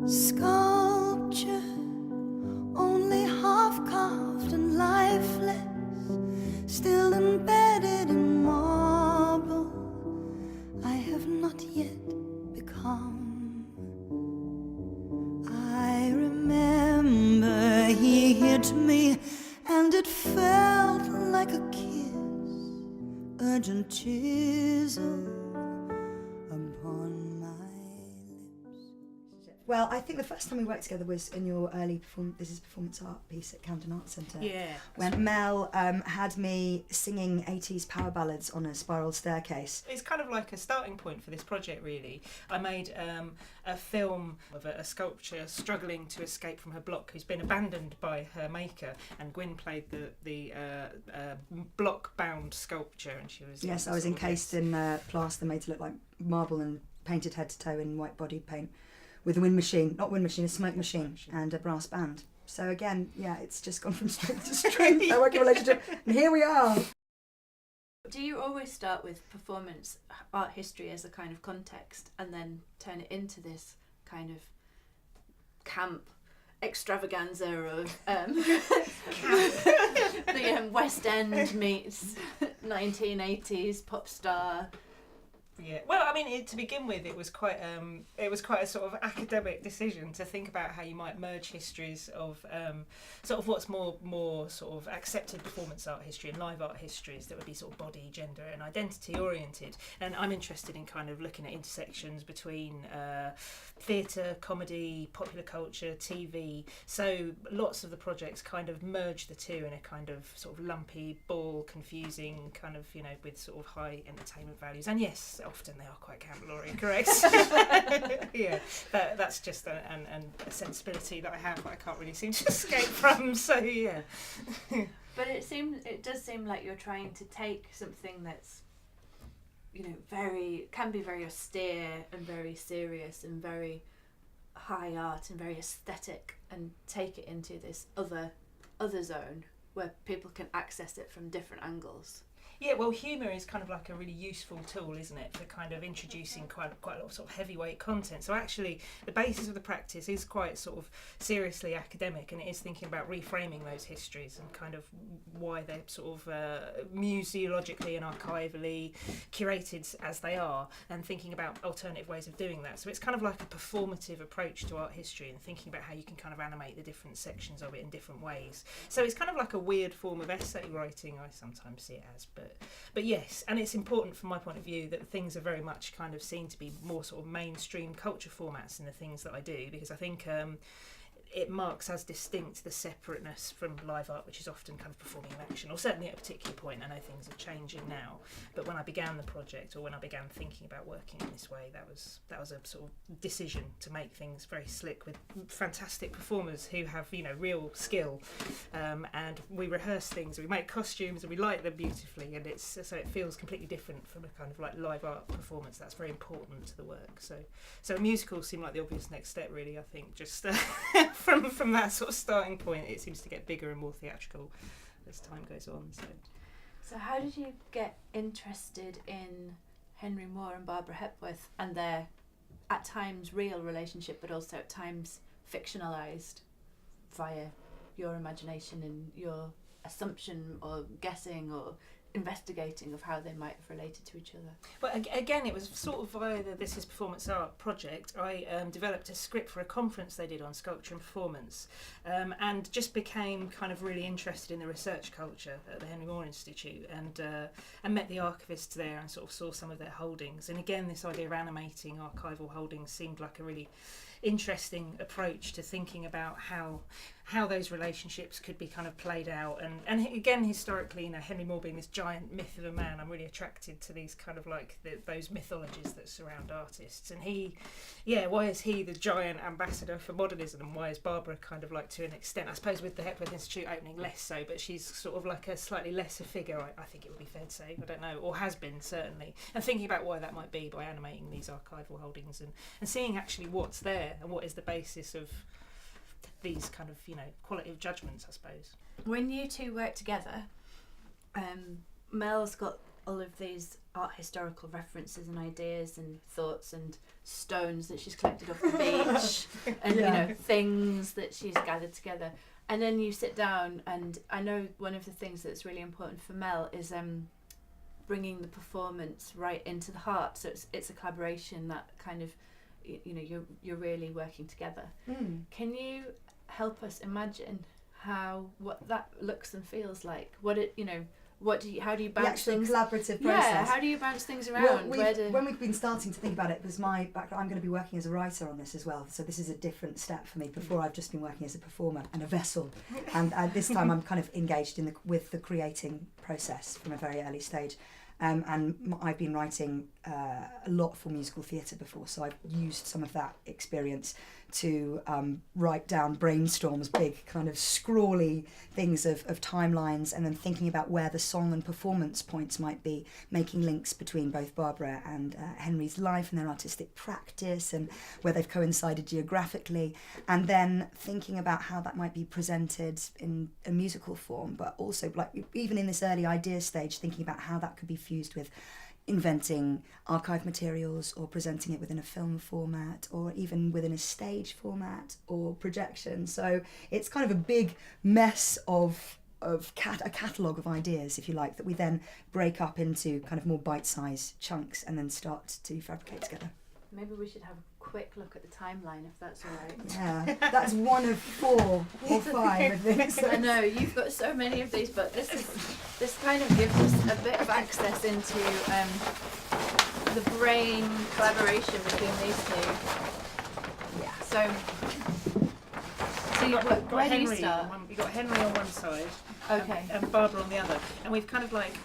Sculpture, only half carved and lifeless, still embedded in marble, I have not yet become. I remember he hit me, and it felt like a kiss, urgent chisel upon my lips. Well, I think the first time we worked together was in your early performance art piece at Camden Arts Centre. Yeah. When Mel had me singing 80s power ballads on a spiral staircase. It's kind of like a starting point for this project, really. I made a film of a sculpture struggling to escape from her block, who's been abandoned by her maker, and Gwyn played the block-bound sculpture, and she was... Yes, I was encased in plaster made to look like marble and painted head to toe in white body paint, with a a smoke machine, and a brass band. So again, yeah, it's just gone from strength to strength, our working relationship, and here we are. Do you always start with performance art history as a kind of context and then turn it into this kind of camp extravaganza of the West End meets 1980s pop star? Yeah. Well, I mean, to begin with, it was quite a sort of academic decision to think about how you might merge histories of sort of what's more sort of accepted performance art history and live art histories that would be sort of body, gender, and identity oriented. And I'm interested in kind of looking at intersections between theatre, comedy, popular culture, TV. So lots of the projects kind of merge the two in a kind of sort of lumpy, ball, confusing kind of, with sort of high entertainment values. And yes, often they are quite Camp Laurie, correct? Yeah, that's just a sensibility that I have that I can't really seem to escape from. So yeah. But it does seem like you're trying to take something that's, can be very austere and very serious and very high art and very aesthetic, and take it into this other zone where people can access it from different angles. Yeah, well, humour is kind of like a really useful tool, isn't it, for kind of introducing quite a lot of sort of heavyweight content. So actually, the basis of the practice is quite sort of seriously academic, and it is thinking about reframing those histories and kind of why they're sort of museologically and archivally curated as they are, and thinking about alternative ways of doing that. So it's kind of like a performative approach to art history and thinking about how you can kind of animate the different sections of it in different ways. So it's kind of like a weird form of essay writing, I sometimes see it as, but yes, and it's important from my point of view that things are very much kind of seen to be more sort of mainstream culture formats in the things that I do, because I think it marks as distinct the separateness from live art, which is often kind of performing an action, or certainly at a particular point. I know things are changing now, but when I began the project, or when I began thinking about working in this way, that was a sort of decision to make things very slick with fantastic performers who have real skill, and we rehearse things, we make costumes, and we light them beautifully, and so it feels completely different from a kind of like live art performance. That's very important to the work. So musicals seem like the obvious next step, really. I think just. From that sort of starting point, it seems to get bigger and more theatrical as time goes on. So how did you get interested in Henry Moore and Barbara Hepworth and their, at times, real relationship, but also at times fictionalised via your imagination and your assumption or guessing or investigating of how they might have related to each other? Well, again, it was sort of via the This Is Performance Art project. I developed a script for a conference they did on sculpture and performance, and just became kind of really interested in the research culture at the Henry Moore Institute, and met the archivists there and sort of saw some of their holdings. And again, this idea of animating archival holdings seemed like a really interesting approach to thinking about how those relationships could be kind of played out, and again, historically, Henry Moore being this giant myth of a man, I'm really attracted to these kind of like those mythologies that surround artists. And why is he the giant ambassador for modernism, and why is Barbara kind of like, to an extent, I suppose with the Hepworth Institute opening less so, but she's sort of like a slightly lesser figure, I think it would be fair to say, I don't know, or has been certainly, and thinking about why that might be by animating these archival holdings and seeing actually what's there and what is the basis of these kind of qualitative judgments, I suppose. When you two work together, Mel's got all of these art historical references and ideas and thoughts and stones that she's collected off the beach and things that she's gathered together, and then you sit down, and I know one of the things that's really important for Mel is bringing the performance right into the heart, so it's a collaboration that kind of you're really working together. Can you help us imagine what that looks and feels like? How do you bounce things? Collaborative process. Yeah, how do you bounce things around? When we've been starting to think about it, was my background. I'm going to be working as a writer on this as well, so this is a different step for me. Before, I've just been working as a performer and a vessel, and this time I'm kind of engaged with the creating process from a very early stage. And I've been writing a lot for musical theatre before, so I've used some of that experience to write down brainstorms, big kind of scrawly things of timelines, and then thinking about where the song and performance points might be, making links between both Barbara and Henry's life and their artistic practice, and where they've coincided geographically, and then thinking about how that might be presented in a musical form, but also, like, even in this early idea stage, thinking about how that could be fused with inventing archive materials or presenting it within a film format or even within a stage format or projection. So it's kind of a big mess of a catalogue of ideas, if you like, that we then break up into kind of more bite-sized chunks and then start to fabricate together. Maybe we should have a quick look at the timeline, if that's all right. Yeah, that's one of 4 or 5 of these. I know, you've got so many of these, but this kind of gives us a bit of access into the brain collaboration between these two. Yeah. So where do you start? You've got Henry on one side, okay, and Barbara on the other, and we've kind of like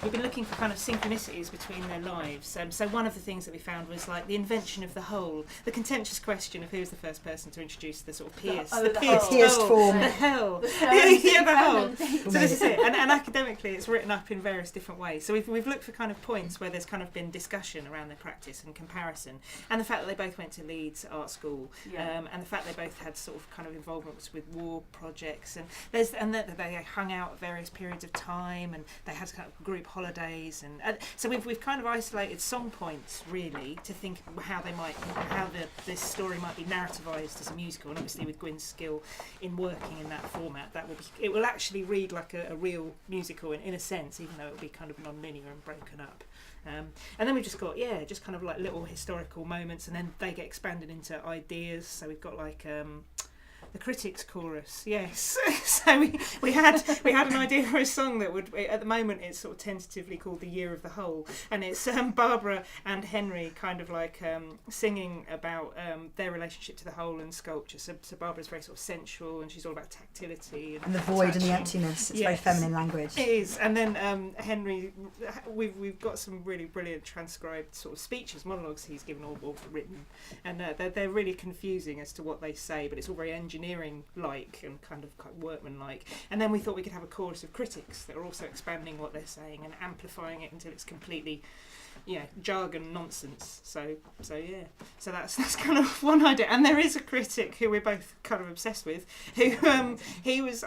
we've been looking for kind of synchronicities between their lives. So one of the things that we found was like the invention of the whole, the contentious question of who was the first person to introduce the sort of pierced form, the hell, the whole. So this is it, and academically it's written up in various different ways. So we've looked for kind of points where there's kind of been discussion around their practice and comparison, and the fact that they both went to Leeds Art School, and the fact they both had sort of kind of involvements with war projects, and that they hung out at various periods of time, and they had kind of group holidays, and so we've kind of isolated song points really to think how this story might be narrativized as a musical, and obviously with Gwyn's skill in working in that format, it will actually read like a real musical in a sense, even though it will be kind of non-linear and broken up. And then we've just got just kind of like little historical moments, and then they get expanded into ideas. So we've got like the critics chorus, yes. So we had an idea for a song that would, at the moment it's sort of tentatively called The Year of the Whole, and it's Barbara and Henry kind of like singing about their relationship to the whole and sculpture. So Barbara's very sort of sensual, and she's all about tactility and the void and the emptiness. It's very feminine language. It is. And then Henry, we've got some really brilliant transcribed sort of speeches, monologues he's given or written, and they're really confusing as to what they say, but it's all very engineering-like and kind of workman-like. And then we thought we could have a chorus of critics that are also expanding what they're saying and amplifying it until it's completely, jargon nonsense. So that's kind of one idea. And there is a critic who we're both kind of obsessed with, who I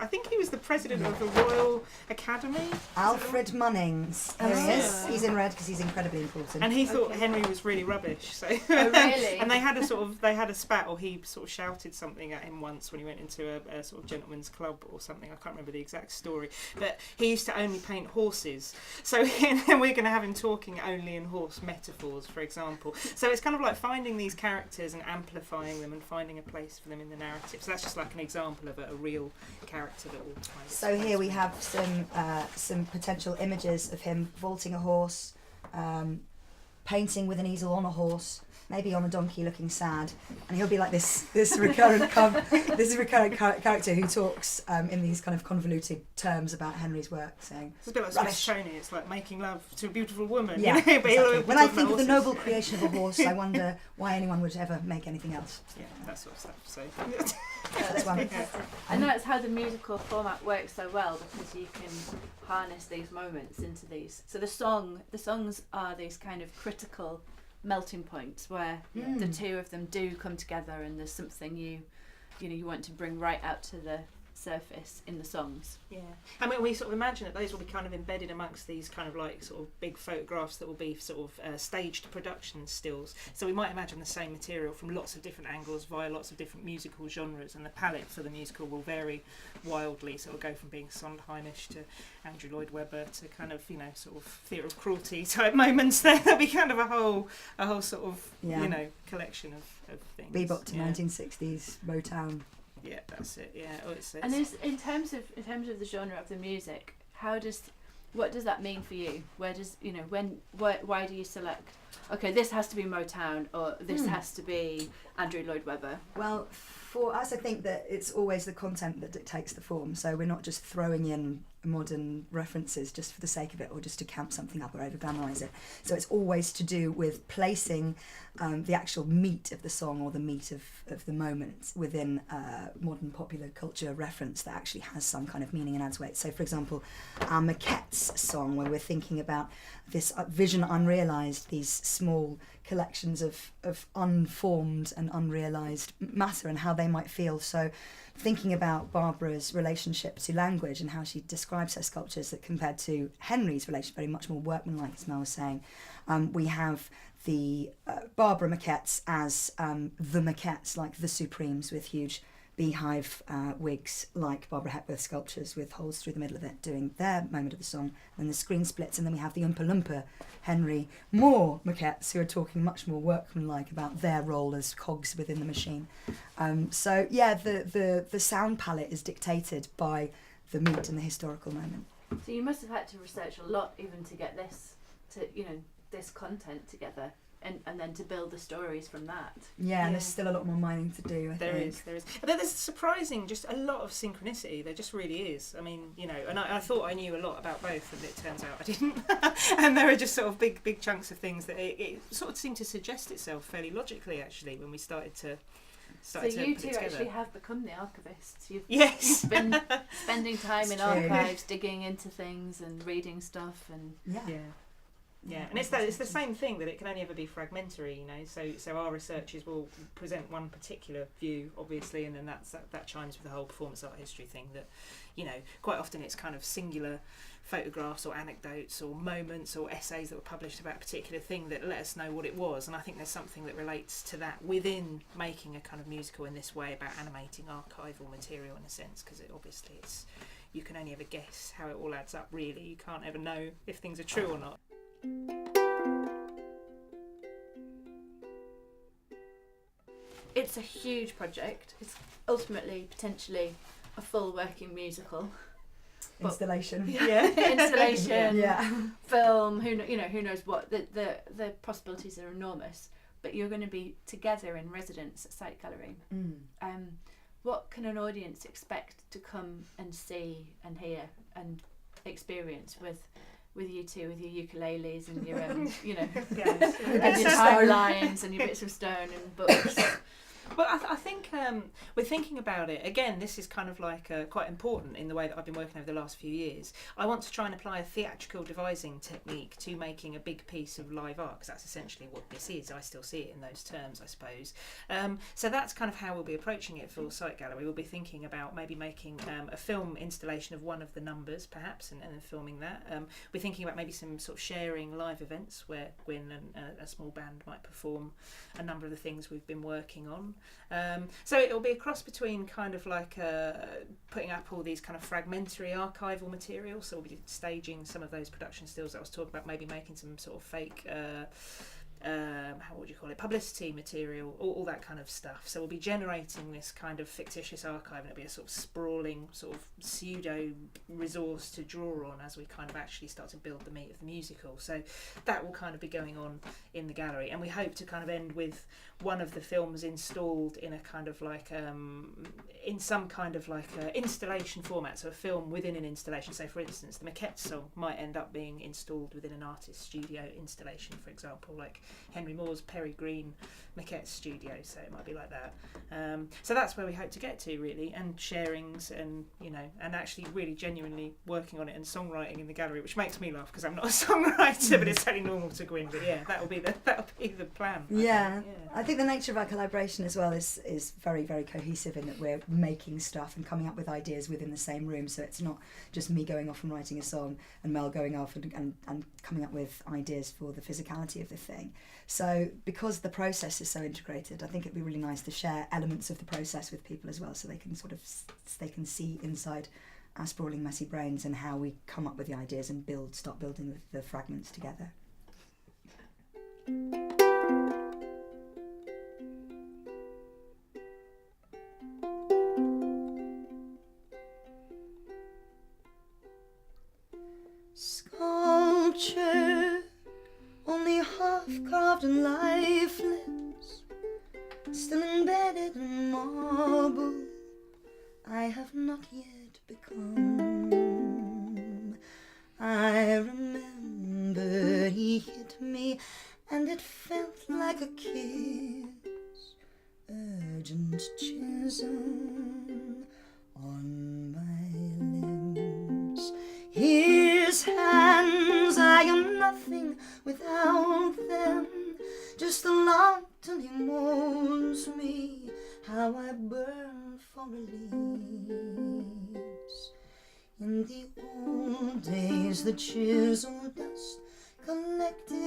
think he was the president of the Royal Academy. Alfred Munnings. Here he is. He's in red because he's incredibly important. And he thought Henry was really rubbish. So really? And they had a spat, or he sort of shouted something at him once when he went into a sort of gentleman's club or something. I can't remember the exact story, but he used to only paint horses. So we're going to have him talking only in horse metaphors, for example. So it's kind of like finding these characters and amplifying them and finding a place for them in the narrative. So that's just like an example of a real character that will kind of. So here we have some potential images of him vaulting a horse, painting with an easel on a horse, maybe on a donkey looking sad, and he'll be like this recurrent character who talks in these kind of convoluted terms about Henry's work, saying it's a bit like Swiss Tony. It's like making love to a beautiful woman. Yeah, But exactly. When I think of the noble creation of a horse, I wonder why anyone would ever make anything else. Yeah, that sort of stuff. So that's one. And that's how the musical format works so well, because you can harness these moments into these. So the songs are these kind of critical melting points where the two of them do come together, and there's something you want to bring right out to the surface in the songs. Yeah, I mean, we sort of imagine that those will be kind of embedded amongst these kind of like sort of big photographs that will be sort of staged production stills. So we might imagine the same material from lots of different angles via lots of different musical genres, and the palette for the musical will vary wildly. So it'll go from being Sondheimish to Andrew Lloyd Webber to kind of, you know, sort of theatre of cruelty type moments. There'll be kind of a whole sort of you know, collection of things. Bebop to 1960s Motown. Yeah, that's it. Yeah, And in terms of the genre of the music, what does that mean for you? Where does, you know, why do you select? Okay, this has to be Motown, or this has to be Andrew Lloyd Webber. Well, for us, I think that it's always the content that dictates the form. So we're not just throwing in modern references just for the sake of it, or just to camp something up or over glamorise it. So it's always to do with placing the actual meat of the song, or the meat of the moment within modern popular culture reference that actually has some kind of meaning and adds weight. So for example, our Maquettes song, where we're thinking about this vision unrealised, these small collections of unformed and unrealised matter and how they might feel. So thinking about Barbara's relationship to language and how she describes her sculptures, that compared to Henry's relationship, very much more workmanlike, as Mel was saying. We have the Barbara maquettes as the maquettes, like the Supremes, with huge beehive wigs, like Barbara Hepworth's sculptures with holes through the middle of it, doing their moment of the song. And the screen splits, and then we have the Oompa Loompa Henry Moore maquettes, who are talking much more workmanlike about their role as cogs within the machine. So yeah, the sound palette is dictated by the mood and the historical moment. So you must have had to research a lot even to get this content together. And then to build the stories from that. Yeah, and there's still a lot more mining to do, I think. There is. But there's surprising, just a lot of synchronicity. There just really is. I mean, you know, and I thought I knew a lot about both, and it turns out I didn't. And there are just sort of big chunks of things that it sort of seemed to suggest itself fairly logically, actually, when we started to So you two actually have become the archivists. You've been spending time in archives, digging into things and reading stuff, and Yeah, and it's the same thing, that it can only ever be fragmentary, you know. So our researchers will present one particular view, obviously, and then that chimes with the whole performance art history thing. That, you know, quite often it's kind of singular photographs or anecdotes or moments or essays that were published about a particular thing that let us know what it was. And I think there's something that relates to that within making a kind of musical in this way, about animating archival material in a sense, because obviously you can only ever guess how it all adds up. Really, you can't ever know if things are true or not. It's a huge project. It's ultimately potentially a full working musical. Installation. Installation. Film. Who knows what? The possibilities are enormous. But you're going to be together in residence at Sight Gallery. What can an audience expect to come and see and hear and experience with you two, with your ukuleles and your and your timelines and your bits of stone and books? Well, I think we're thinking about it. Again, this is kind of like quite important in the way that I've been working over the last few years. I want to try and apply a theatrical devising technique to making a big piece of live art, because that's essentially what this is. I still see it in those terms, I suppose. So that's kind of how we'll be approaching it for Sight Gallery. We'll be thinking about maybe making a film installation of one of the numbers, perhaps, and then filming that. We're thinking about maybe some sort of sharing live events where Gwyn and a small band might perform a number of the things we've been working on. So it'll be a cross between kind of like putting up all these kind of fragmentary archival material. So we'll be staging some of those production stills that I was talking about, maybe making some sort of fake how would you call it, publicity material, all that kind of stuff. So we'll be generating this kind of fictitious archive, and it'll be a sort of sprawling sort of pseudo resource to draw on as we kind of actually start to build the meat of the musical. So that will kind of be going on in the gallery, and we hope to kind of end with one of the films installed in a kind of like in some kind of like installation format, so a film within an installation. So for instance, the Maquette song might end up being installed within an artist's studio installation, for example, like Henry Moore's very green maquette studio, so it might be like that. So that's where we hope to get to, really, and sharings, and and actually really genuinely working on it and songwriting in the gallery, which makes me laugh because I'm not a songwriter, but it's totally normal to Gwyn. But yeah, that'll be the plan. I think the nature of our collaboration as well is very, very cohesive in that we're making stuff and coming up with ideas within the same room. So it's not just me going off and writing a song and Mel going off and coming up with ideas for the physicality of the thing. So because the process is so integrated, I think it'd be really nice to share elements of the process with people as well, so they can they can see inside our sprawling, messy brains and how we come up with the ideas and start building the fragments together. Sculpture, only half carved and lifeless, still embedded in marble, I have not yet become. I remember he hit me and it felt like a kiss, urgent chisel on my lips. His hands, I am nothing without them, just a lot till he molds me, how I burn for release. In the old days the chisel dust collected